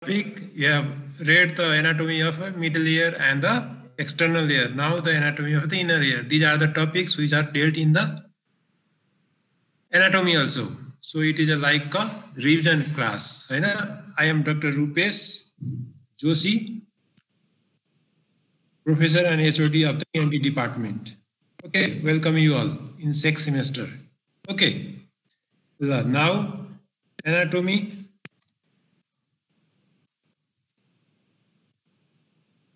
topic, you have read the anatomy of a middle ear and the external ear. Now the anatomy of the inner ear. These are the topics which are dealt in the anatomy also. So it is like a revision class. I am Dr. Rupesh Joshi, Professor and HOD of the ENT department. Okay, welcome you all in 6th semester. Okay, now anatomy.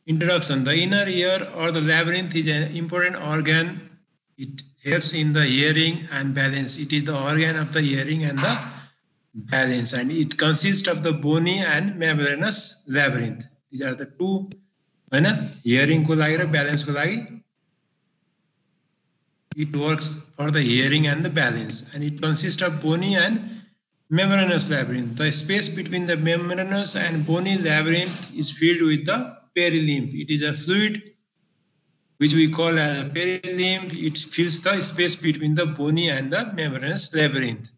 Introduction. The inner ear or the labyrinth is an important organ. It helps in the hearing and balance. It is the organ of the hearing and the balance, and it consists of the bony and membranous labyrinth. These are the two, hearing ko lagi ra balance ko lagi. It works for the hearing and the balance, and it consists of bony and membranous labyrinth. The space between the membranous and bony labyrinth is filled with the perilymph. It is a fluid which we call as perilymph. It fills the space between the bony and the membranous labyrinth.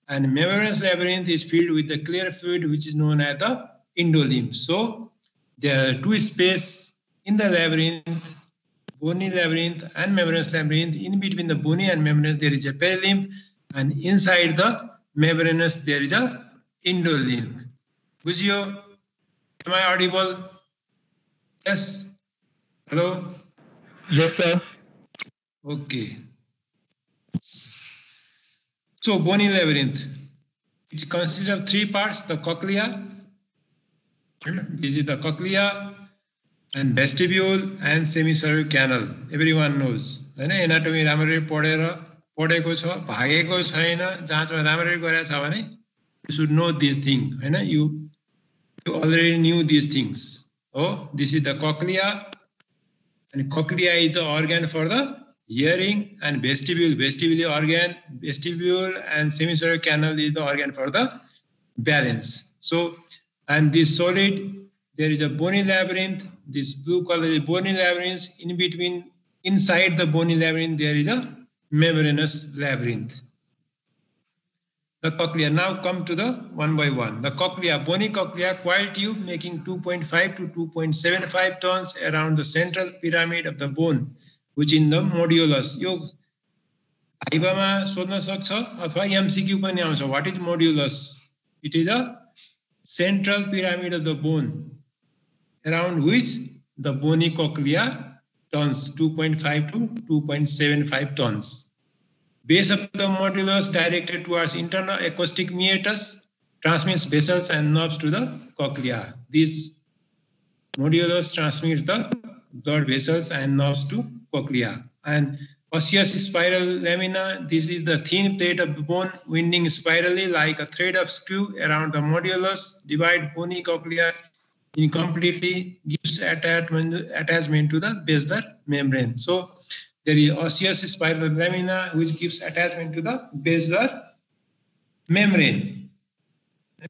And membranous labyrinth is filled with the clear fluid which is known as the endolymph. So there are two spaces in the labyrinth, bony labyrinth and membranous labyrinth. In between the bony and membranous there is a perilymph, and inside the membranous there is a endolymph. Bujio, am I audible? Yes. Hello. Yes, sir. Okay. So bony labyrinth, it consists of three parts: the cochlea, this is the cochlea, and vestibule and semicervical canal. Everyone knows. Anatomy राम्ररी पढेको छ, भागेको छैन, जाँचमा राम्ररी गरेको छ भने you should know these things. You already knew these things. Oh, this is the cochlea, and cochlea is the organ for the hearing, and vestibule organ, vestibule and semicervical canal is the organ for the balance. So, and this solid, there is a bony labyrinth. This blue color is bony labyrinth. In between, inside the bony labyrinth, there is a membranous labyrinth. The cochlea. Now come to the one by one. The cochlea, bony cochlea, coiled tube making 2.5 to 2.75 tons around the central pyramid of the bone, which in the modulus. यो आइबामा सोध्न सक्छ अथवा MCQ पनि आउँछ. What is modulus? It is a central pyramid of the bone around which the bony cochlea turns 2.5 to 2.75 tons. Base of the modulus directed towards internal acoustic meatus transmits vessels and nerves to the cochlea. This modulus transmits the blood vessels and nerves to cochlea. And osseous spiral lamina, this is the thin plate of the bone winding spirally like a thread of screw around the modulus, divide bony cochlea incompletely, gives attachment to the basilar membrane. So there is osseous spiral lamina which gives attachment to the basilar membrane.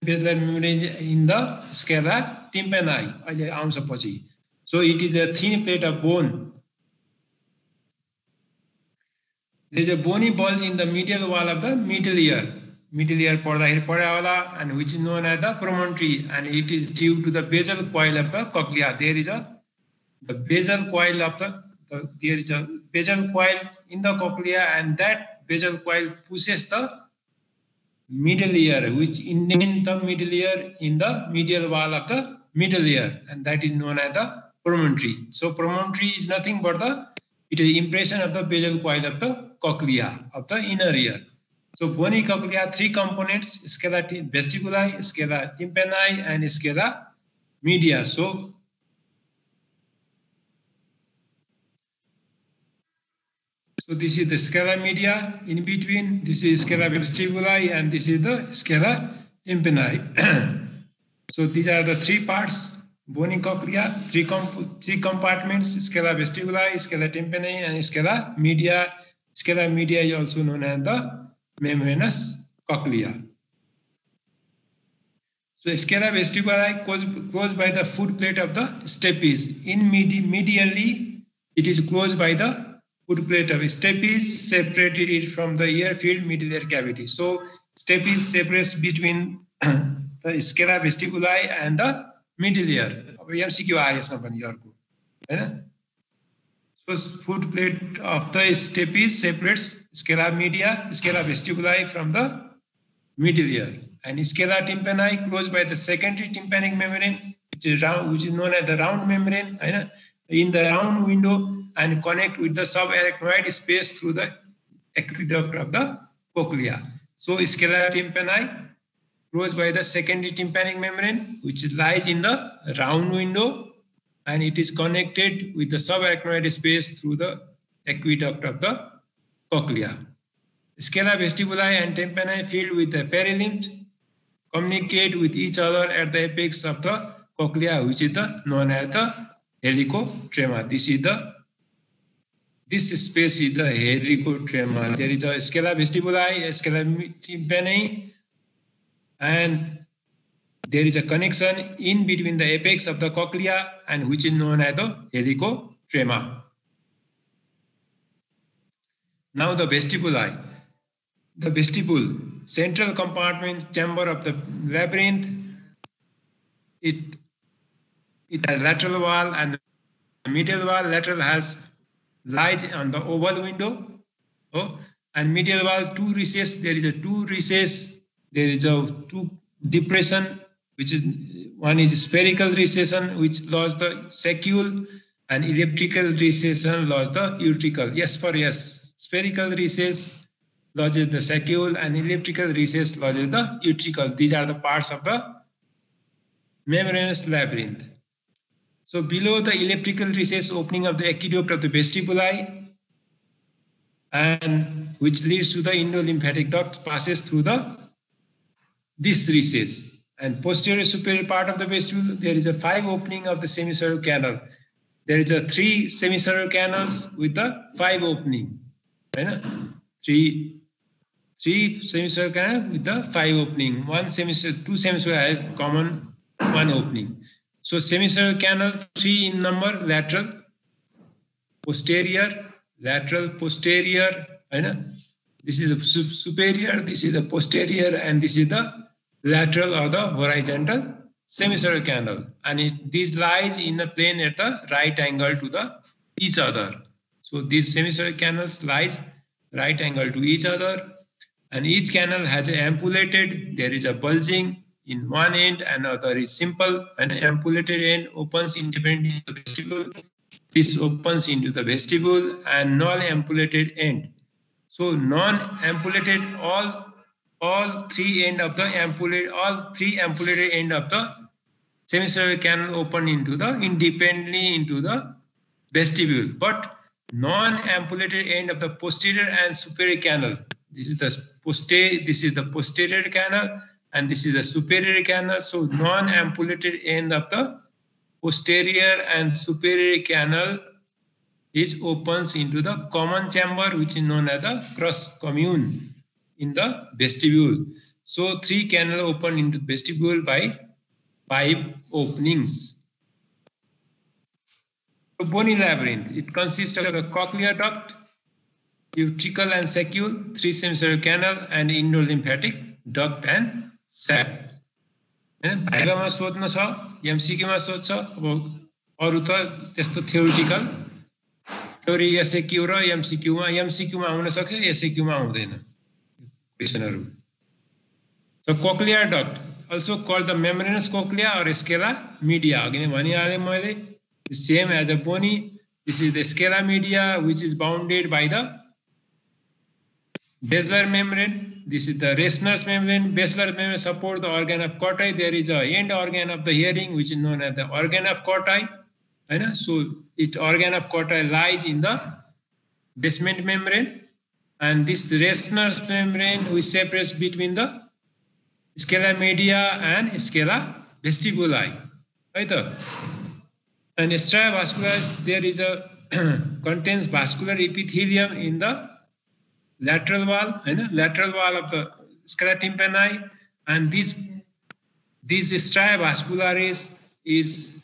Basilar membrane in the scala tympani. So it is a thin plate of bone. There is a bony bulge in the medial wall of the middle ear. Middle ear and which is known as the promontory, and it is due to the basal coil of the cochlea. There is the basal coil of there is a basal coil in the cochlea, and that basal coil pushes the middle ear, which indent the middle ear in the medial wall of the middle ear, and that is known as the promontory. So promontory is nothing but it is impression of the basal coil of the cochlea of the inner ear. So bony cochlea, three components: scala vestibuli, scala tympani, and scala media. So this is the scala media. In between, this is scala vestibuli, and this is the scala tympani. So these are the three parts: bony cochlea, three compartments: scala vestibuli, scala tympani, and scala media. Scala media is also known as the membranous cochlea. So scala vestibuli closed by the foot plate of the stapes. In medially, it is closed by the foot plate of stapes, separated it from the ear field middle ear cavity. So stapes separates between the scala vestibuli and the middle ear. MCQ आयो यसमा पनि अर्को हैन. So foot plate of the stapes separates scala media, scala vestibuli from the middle ear, and scala tympani closed by the secondary tympanic membrane, which is known as the round membrane, in the round window, and connect with the subarachnoid space through the aqueduct of the cochlea. So scala tympani closed by the secondary tympanic membrane, which lies in the round window, and it is connected with the subarachnoid space through the aqueduct of the cochlea. Scala vestibuli and tympani filled with the perilymph communicate with each other at the apex of the cochlea, which is known as the helicotrema. This space is the helicotrema. There is a scala vestibuli, a scala tympani, and there is a connection in between the apex of the cochlea and which is known as the helicotrema. Now the vestibuli. The vestibule, central compartment chamber of the labyrinth. It has lateral wall and the medial wall. Lateral lies on the oval window. And medial wall two recess. There is a two recess. There is a two depression, which is one is spherical recession, which lodges the saccule, and elliptical recession lodges the utricle. Yes for yes. Spherical recess lodges the saccule, and elliptical recess lodges the utricle. These are the parts of the membranous labyrinth. So below the elliptical recess, opening of the aqueduct of the vestibuli, and which leads to the endolymphatic duct, passes through this recess. And posterior superior part of the vestibule, there is a 5 opening of the semicircular canal. There is a 3 semicircular canals with the 5 opening. Right? 3 semicircular canal with the 5 opening. 2 semicircular has common 1 opening. So semicircular canal 3 in number, lateral, posterior, lateral, posterior. Right? This is the superior, this is the posterior, and this is the lateral or the horizontal semicircular canal, and these lies in a plane at the right angle to each other. So these semicircular canals lies right angle to each other, and each canal has an ampullated. There is a bulging in one end, and other is simple. An ampullated end opens independently into the vestibule. This opens into the vestibule, and non-ampullated end. So non-ampullated, all 3 end of the ampullated, all 3 ampullated end of the semicircular canal open independently into the vestibule, but non-ampullated end of the posterior and superior canal. This is the posterior canal, and this is the superior canal. So non-ampullated end of the posterior and superior canal opens into the common chamber, which is known as the cross commune in the vestibule. So 3 canals open into the vestibule by 5 openings. So bony labyrinth, it consists of a cochlear duct, utricle and saccule, 3 semicircular canal, and endolymphatic duct and sac. भाइबामा सोध्न छ, एमसीक्यूमा सोध्छ, अब अरु त त्यस्तो theoretical theory SQ र एमसीक्यूमा आउन सक्छ, एसक्यूमा आउँदैन क्वेशनहरु. So cochlear duct, also called the membranous cochlea or scala media. Again, the same as a bony. This is the scala media, which is bounded by the basilar membrane. This is the Reissner's membrane. Basilar membrane support the organ of Corti. There is a end organ of the hearing, which is known as the organ of Corti. So its organ of Corti lies in the basement membrane, and this Reissner's membrane, which separates between the scala media and scala vestibuli. Right? And stria vascularis, there is a contains vascular epithelium in the lateral wall, of the scala tympani, and this stria vascularis is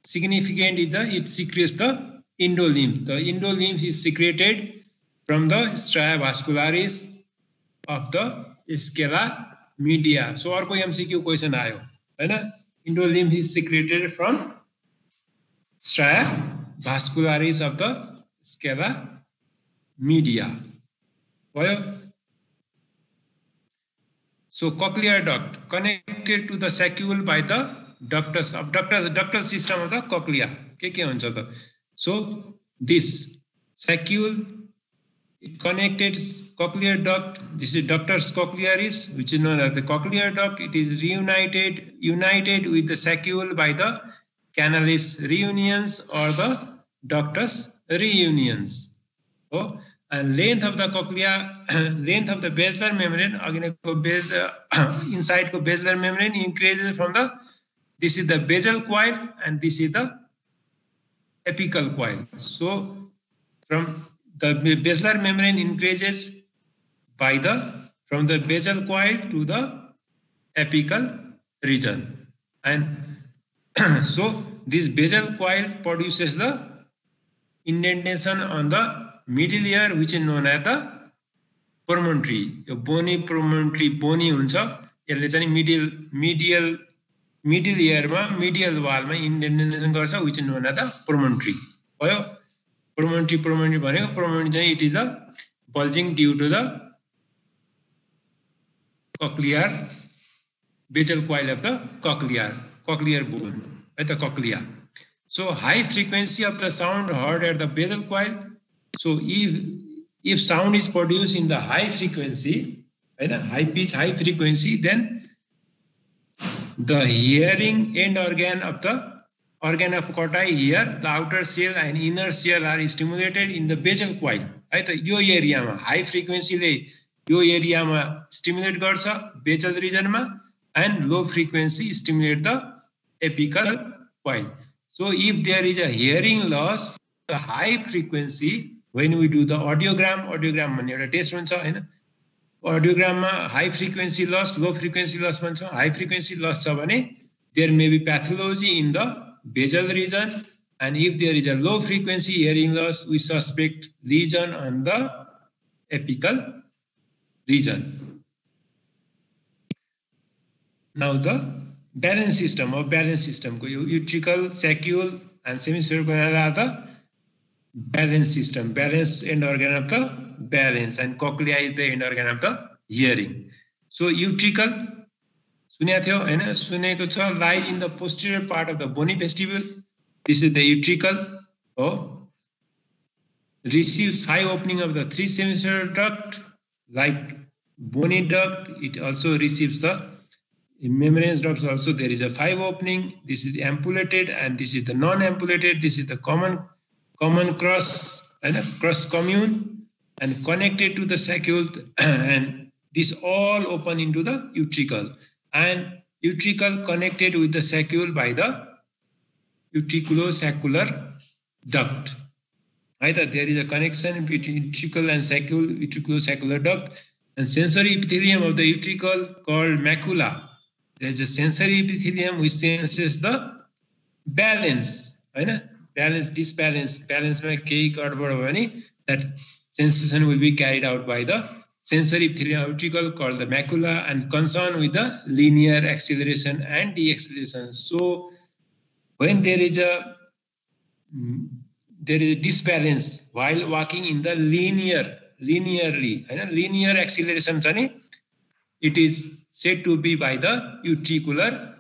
significant. It secretes the endolymph. The endolymph is secreted from the stria vascularis of the scala media. So अर्को MCQ question आयो हैन. Endolymph is secreted from stria vascularis of the scala media. भयो. So cochlear duct connected to the saccule by the ductal system of the cochlea. के हुन्छ त? So this saccule connected cochlear duct. This is ductus cochlearis, which is known as the cochlear duct. It is united with the saccule by the canalis reunions or the ductus reunions. Oh, and length of the cochlea, length of the basilar membrane, inside the basilar membrane increases from the, this is the basal coil and this is the apical coil. So from the basilar membrane increases by from the basal coil to the apical region. And so this basal coil produces the indentation on the middle ear, which is known as the promontory. Bony promontory, bony huncha. यसले चाहिँ middle ear ma, medial wall ma indentation गर्छ, which is known as the promontory. भयो. Promontory भनेको promontory चाहिँ it is the bulging due to the cochlear basal coil of the cochlear bone at the cochlea. So high frequency of the sound heard at the basal coil. So if sound is produced in the high frequency, right, high pitch, high frequency, then the hearing end organ of Corti here, the outer shell and inner shell are stimulated in the basal coil. Right, yo area ma high frequency ले यो area ma stimulate गर्छ basal region ma, and low frequency stimulate the apical coil. So if there is a hearing loss, the high frequency, when we do the audiogram भन्ने एउटा test हुन्छ हैन, audiogram high frequency loss, low frequency loss भन्छ. High frequency loss छ भने there may be pathology in the basal region, and if there is a low frequency hearing loss, we suspect lesion on the apical region. Now the balance system ko yo utricle, saccule and semicircular are the balance system. Balance end organ of the balance, and cochlea is the end organ of the hearing. So utricle सुनेको थियो हैन, सुनेको छ, lies in the posterior part of the bony vestibule. This is the utricle. Oh, receives 5 opening of the 3 semicircular duct. Like bony duct, it also receives the membranous ducts. Also there is a 5 opening. This is the ampulated and this is the non-ampulated. This is the common cross and cross commune and connected to the saccule, and this all open into the utricle, and utricle connected with the saccule by the utriculosaccular duct. Either there is a connection between utricle and saccule, utriculosaccular duct, and sensory epithelium of the utricle called macula. There is a sensory epithelium which senses the balance, balance, disbalance, balance में केही गडबड भयो भने that sensation will be carried out by the sensory epithelium utricle called the macula, and concerned with the linear acceleration and deceleration. So when there is a disbalance while walking in the linearly, linear acceleration, it is said to be by the utricular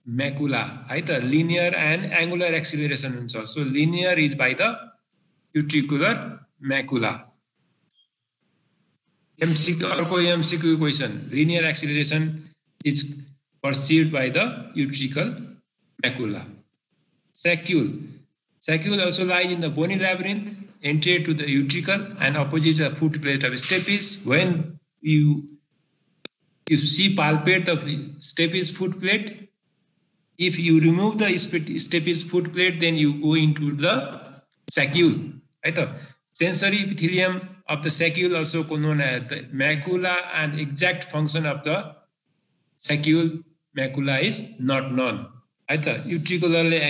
macula, either linear and angular acceleration. So linear is by the utricular macula. MCQ question: linear acceleration is perceived by the utricle macula. Saccule also lies in the bony labyrinth, anterior to the utricle and opposite the foot plate of stapes. When you palpate the stapes foot plate, if you remove the stapes foot plate, then you go into the saccule. Right? Sensory epithelium of the saccule, also known as the macula, and exact function of the saccule macula is not known. Right? Utricularले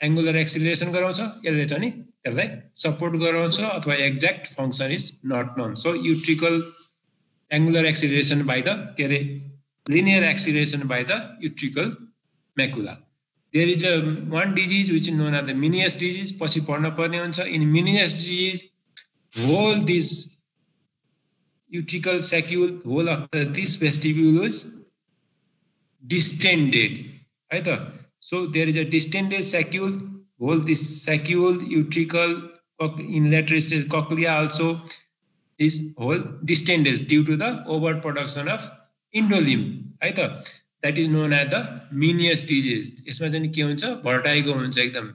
angular acceleration गराउँछ, यसले चाहिँ नि त्यसलाई support गराउँछ, अथवा exact function is not known. So utricle angular acceleration by the linear acceleration by the utricle macula. There is one disease which is known as the Meniere's disease. पछि पढ्न पर्ने हुन्छ. In Meniere's disease, whole this utricle saccule, whole of this vestibule is distended. Right? So there is a distended saccule. Whole this saccule, utricle, in lateral cochlea also is whole distended due to the overproduction of endolymph. Right? That is known as the Meniere's disease. यसमा चाहिँ के हुन्छ? भर्टाइगो हुन्छ एकदम.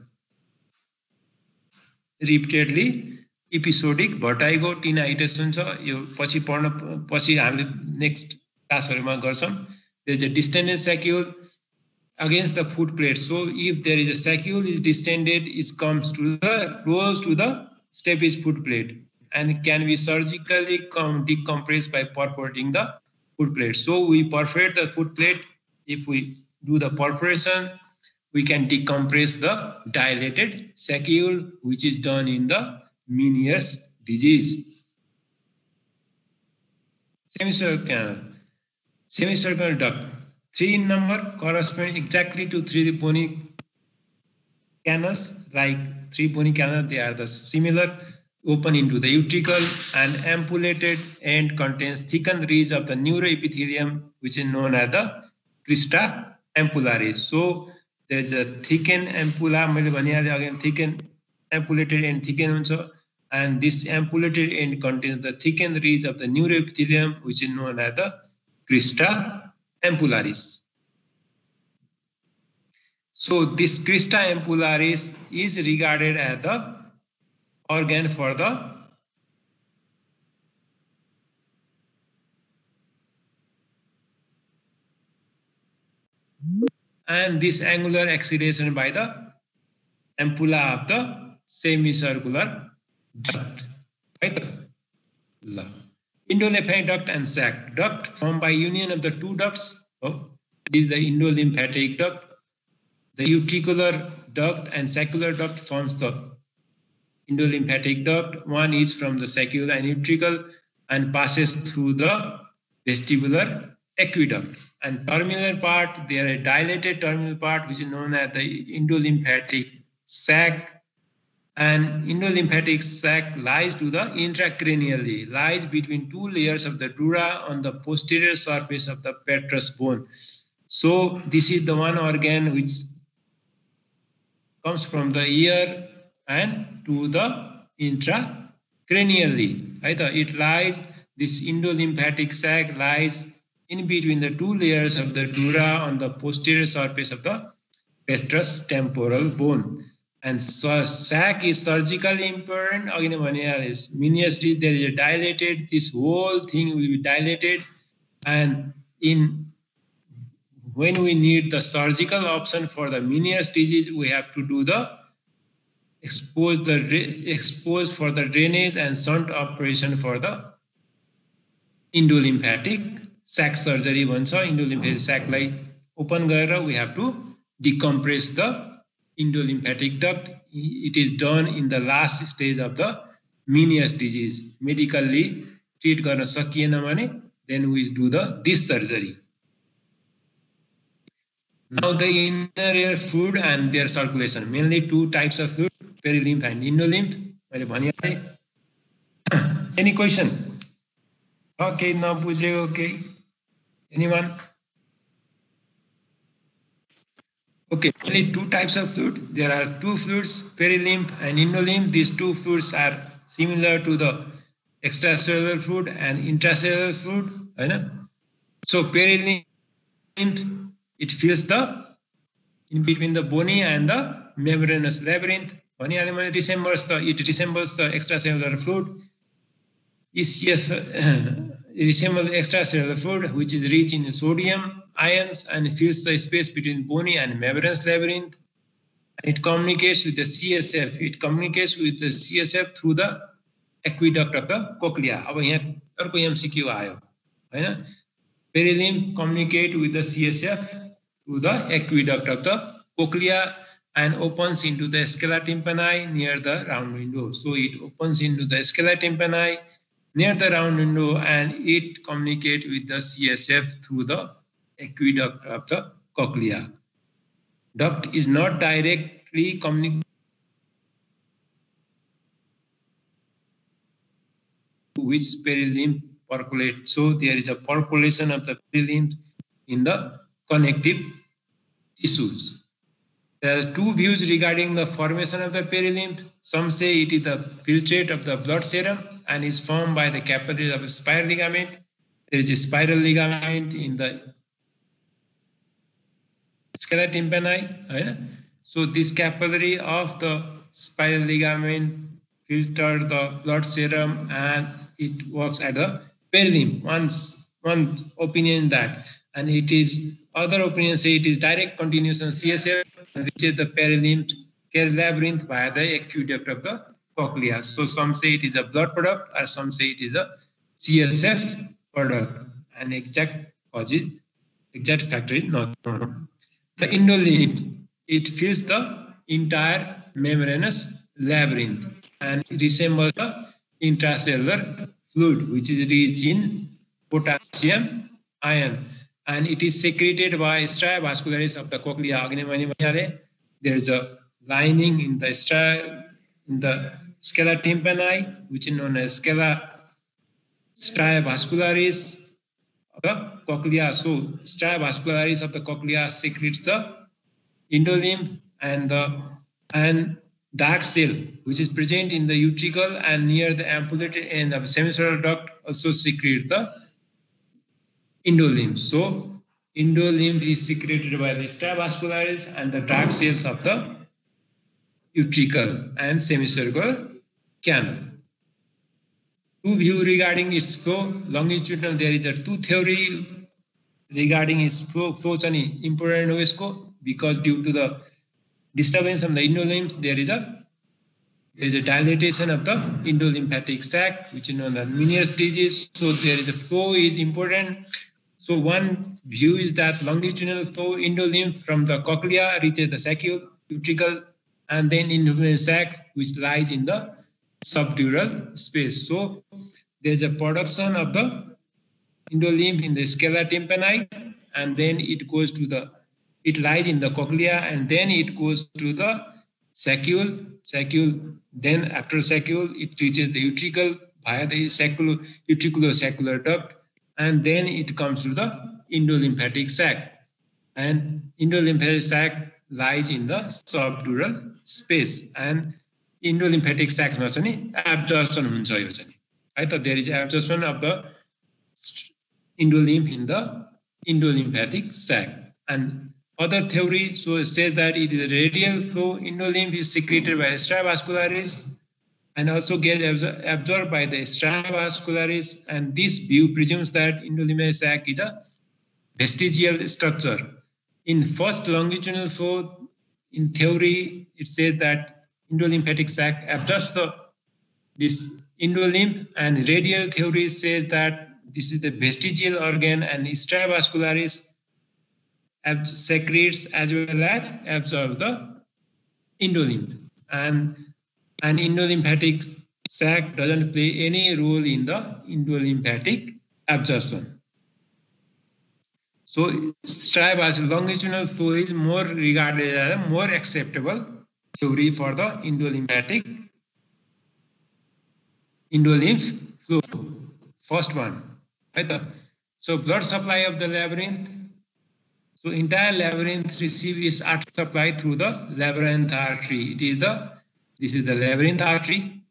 Repeatedly episodic vertigo tinnitus हुन्छ. यो पछि हामीले next क्लासहरुमा गर्छौं. There is a distended saccule against the foot plate. So if there is a saccule is distended, it comes to the close to the stapes foot plate and can be surgically decompressed by perforating the foot plate. So we perforate the foot plate. If we do the perforation, we can decompress the dilated saccule, which is done in the Meniere's disease. Semicircular canal. Semicircular duct. 3 in number, correspond exactly to 3 bony canals. Like 3 bony canals, they are the similar. Open into the utricle and ampullated end contains thickened ridge of the neuroepithelium, which is known as the crista ampullaris. So there is a thickened ampulla, again thickened, ampullated and thickened also, and this ampullated end contains the thickened ridge of the neuroepithelium, which is known as the crista ampullaris. So this crista ampullaris is regarded as the organ for the and this angular acceleration by the ampulla of the semicircular duct. Right? Endolymphatic duct and sac. Duct formed by union of the 2 ducts. Oh, this is the endolymphatic duct. The utricular duct and saccular duct forms the endolymphatic duct. One is from the saccule and utricle and passes through the vestibular aqueduct. And terminal part, there is a dilated terminal part which is known as the endolymphatic sac. And endolymphatic sac lies to the intracranially, lies between 2 layers of the dura on the posterior surface of the petrous bone. So this is the one organ which comes from the ear and to the intracranially. Right? It lies, this endolymphatic sac lies in between the 2 layers of the dura on the posterior surface of the petrous temporal bone. And so sac is surgically important. Again, Meniere's disease, there is a dilated, this whole thing will be dilated. And when we need the surgical option for the Meniere's disease, we have to do the expose for the drainage and shunt operation for the endolymphatic sac surgery. Endolymphatic sac like open गरेर we have to decompress the endolymphatic duct. It is done in the last stage of the Meniere's disease. Medically treat गर्न सकिएन भने then we do this surgery. Now the inner ear fluid and their circulation. Mainly 2 types of fluid, perilymph and endolymph. Any question? Okay, now okay. Anyone? Okay, only 2 types of fluid. There are 2 fluids, perilymph and endolymph. These 2 fluids are similar to the extracellular fluid and intracellular fluid. Right? So perilymph, it fills the in between the bony and the membranous labyrinth. It resembles the extracellular fluid. ECF resembles extracellular fluid, which is rich in sodium ions and fills the space between bony and membranous labyrinth. It communicates with the CSF. It communicates with the CSF through the aqueduct of the cochlea. अब यहाँ अर्को MCQ आयो, हैन? Perilymph communicate with the CSF through the aqueduct of the cochlea and opens into the scala tympani near the round window. So it opens into the scala tympani near the round window, and it communicates with the CSF through the aqueduct of the cochlea. Duct is not directly communicating which perilymph percolate. So there is a percolation of the perilymph in the connective tissues. There are two views regarding the formation of the perilymph. Some say it is the filtrate of the blood serum and is formed by the capillary of a spiral ligament. There is a spiral ligament in the scala tympani. Right? So this capillary of the spiral ligament filter the blood serum and it works at the perilymph. One opinion that, and it is other opinions say it is direct continuation of CSF and reaches the perilymph care labyrinth via the aqueduct of the cochlea. So some say it is a blood product, or some say it is a CSF product. And exact factor is not known. The endolymph, it fills the entire membranous labyrinth and it resembles the intracellular fluid, which is rich in potassium ion, and it is secreted by stria vascularis of the cochlea. There is a lining in the scala tympani, which is known as stria vascularis of the cochlea. So stria vascularis of the cochlea secretes the endolymph, and dark cell, which is present in the utricle and near the ampulated end of semicircular duct, also secretes the endolymph. So endolymph is secreted by the stria vascularis and the dark cells of the utricle and semicircular canal. Two views regarding its flow. Longitudinal, there is a two theory regarding its flow. Important because due to the disturbance of the endolymph, there is a dilatation of the endolymphatic sac, which is known as Meniere's disease. So there is a flow is important. So one view is that longitudinal flow endolymph from the cochlea reaches the saccule, utricle, and then endolymph sac, which lies in the subdural space. So there is a production of the endolymph in the scala tympani, and then it goes to it lies in the cochlea, and then it goes to the saccule. Then after saccule, it reaches the utricle via the utriculo-saccular duct, and then it comes to the endolymphatic sac. And endolymphatic sac lies in the subdural space. And endolymphatic sac ma chani absorption huncha yo chani. Right? There is absorption of the endolymph in the endolymphatic sac. And other theory says that it is a radial flow. Endolymph is secreted by stria vascularis and also gets absorbed by the stria vascularis. And this view presumes that endolymphatic sac is a vestigial structure. In first longitudinal flow, in theory, it says that endolymphatic sac absorbs this endolymph, and radial theory says that this is the vestigial organ, and stria vascularis secretes as well as absorbs the endolymph, and endolymphatic sac doesn't play any role in the endolymphatic absorption. So stria vascular longitudinal flow is more regarded as a more acceptable theory for the endolymph flow. First one, right? So blood supply of the labyrinth. So entire labyrinth receives artery supply through the labyrinth artery. This is the labyrinth artery,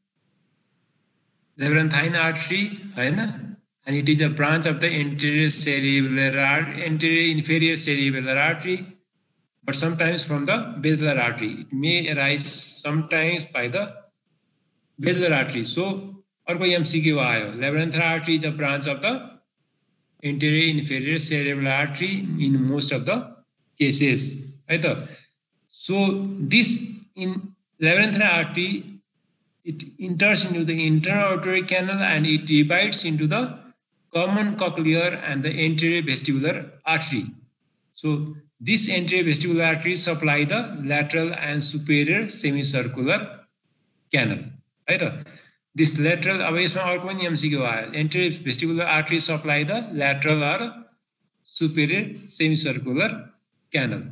labyrinthine artery, and it is a branch of the inferior inferior cerebellar artery, but sometimes from the basilar artery. It may arise sometimes by the basilar artery. So, arko MCQ aayo. Labyrinthine artery is a branch of the anterior inferior cerebellar artery in most of the cases. Right? So this in labyrinthine artery, it enters into the internal auditory canal and it divides into the common cochlear and the anterior vestibular artery. So this anterior vestibular artery supply the lateral and superior semicircular canal. Right? this lateral, अब यसमा अर्को पनि MCQ आयो, anterior vestibular artery supply the lateral or superior semicircular canal.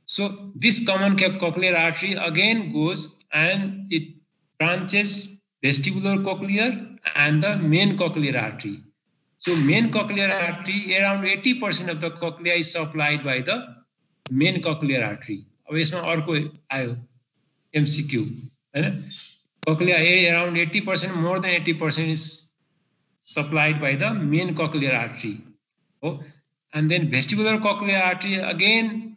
So this common cochlear artery again goes and it branches vestibular cochlear and the main cochlear artery. So main cochlear artery, around 80% of the cochlea is supplied by the main cochlear artery. अब यसमा अर्को आयो MCQ, Hahn? Cochlea around 80%, more than 80% is supplied by the main cochlear artery. Oh, and then vestibular cochlear artery again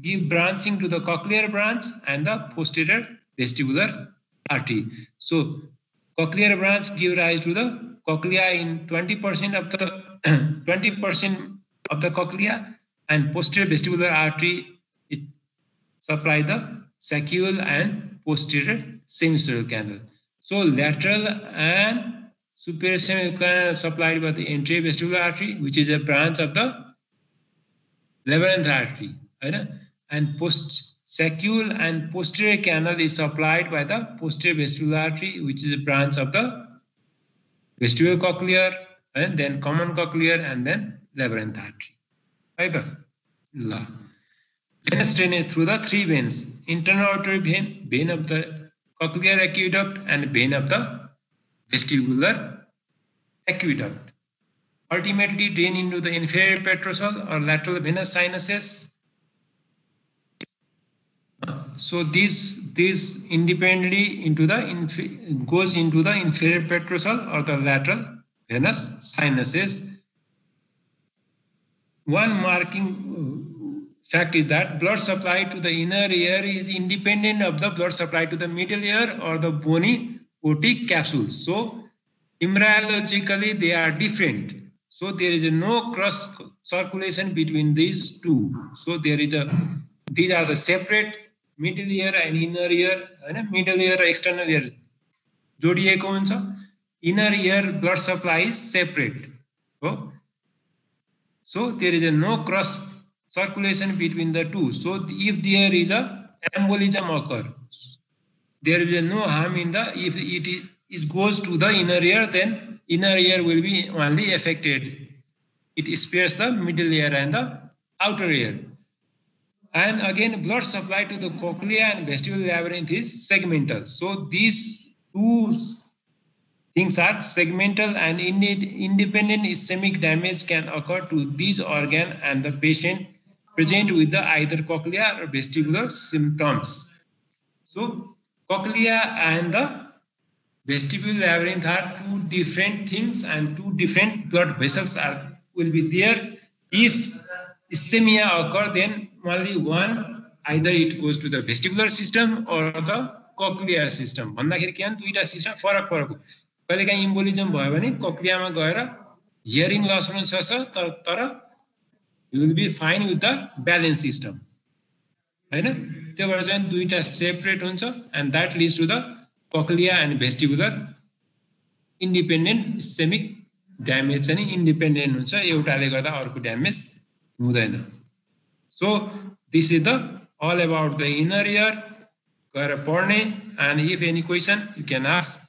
give branching to the cochlear branch and the posterior vestibular artery. So cochlear branch give rise to the cochlea in 20% of the 20% of the cochlea, and posterior vestibular artery it supply the saccule and posterior semicircular canal. So lateral and superior semicircular canal supplied by the anterior vestibular artery, which is a branch of the labyrinth artery, right? And saccule and posterior canal is supplied by the posterior vestibular artery, which is a branch of the vestibular cochlear, and then common cochlear, and then labyrinth artery. Right? Venous drainage through the three veins: internal auditory vein, vein of the cochlear aqueduct, and vein of the vestibular aqueduct. Ultimately drain into the inferior petrosal or lateral venous sinuses. So this independently into the goes into the inferior petrosal or the lateral venous sinuses. One marking fact is that blood supply to the inner ear is independent of the blood supply to the middle ear or the bony otic capsule. So embryologically they are different. So there is no cross circulation between these two. So there is these are the separate middle ear and inner ear. Middle ear or external ear जोडिएको हुन्छ. Inner ear blood supply is separate. So there is no cross circulation between the two. So if there is a embolism occur, there is no harm in the, if it goes to the inner ear, then inner ear will be only affected. It spares the middle ear and the outer ear. And again, blood supply to the cochlea and vestibular labyrinth is segmental. So these two things are segmental, and independent ischemic damage can occur to these organs and the patient present with the either cochlea or vestibular symptoms. So cochlea and the vestibular labyrinth are two different things, and two different blood vessels will be there. If ischemia occur, then only one, either it goes to the vestibular system or the cochlear system. भन्दाखेरि के दुईटा system फरक फरक हो. कहिलेकाहीँ इम्बोलिजम भयो भने कोक्लियामा गएर हियरिङ लस हुन सक्छ, तर you will be fine with the balance system. हैन? त्यो भएर चाहिँ दुईटा सेपरेट हुन्छ, and that leads to the cochlea and vestibular independent ischemic damage चाहिँ independent हुन्छ, एउटाले गर्दा अर्को ड्यामेज हुँदैन. So this is the all about the inner ear. गएर पढ्ने, and if any question you can ask